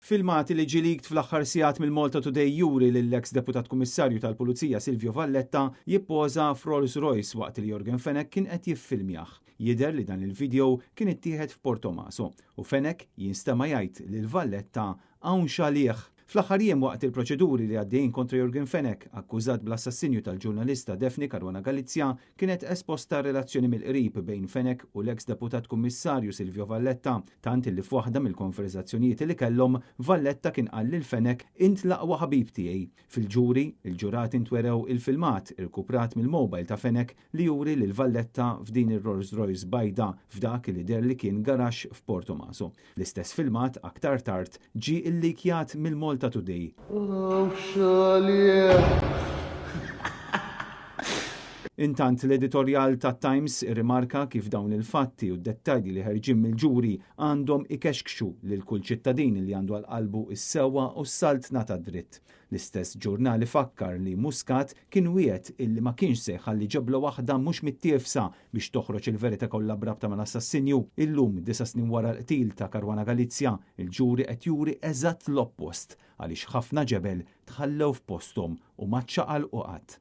Filmati li ġilikt fl-aħħar sigħat mill-Malta Today juri lill-eks deputat kummissarju tal-Pulizija Silvio Valletta jippoża f'Rolls Royce waqt li Jorgen Fenech kien qed jiffilmjah. Jidher li dan il-video kien ittieħed f'Portomaso u Fenech jinstema' jgħid lil Valletta hawn xalih. Fl-aħħar jiem waqt il-proċeduri li għaddejjin kontra Jorgen Fenech, akkużat bl-assassinju tal-ġurnalista Daphne Caruana Galizia, kienet esposta relazzjoni mill-qrib bejn Fenech u l-eks deputat kummissarju Silvio Valletta, tant li f'waħda mill-konverzazzjonijiet li kellhom Valletta kien qal lil Fenech int l-aqwa ħabib tiegħi. Fil-ġuri, il-ġurati ntwerew il-filmat irkuprat mill-mobile ta' Fenech li juri lil Valletta f'din ir-Rolls Royce bajda f'dak li der li kien garax f'Portomaso. L-istess filmat aktar tard ġie illikjat mill-Malta Today. Intant l-editorjal ta' Times rimarka kif dawn il-fatti u d-dettalji li ħerġin mill-ġuri għandhom ikexkxu lil kull ċittadin li għandu għal-qalbu is-sewwa u s-salt nata dritt. L-istess ġurnali fakkar li Muscat kien wiegħed illi ma kienx se jħalli ġebla waħda mhux mittiefsa biex toħroġ il-verità kollha brabta mal-assassinju. Illum 9 snin wara l-qtil ta' Caruana Galizia, il-ġuri qed juri eżatt l-oppost għaliex ħafna ġebel tħallew f'posthom u ma ċċaqalqu qatt.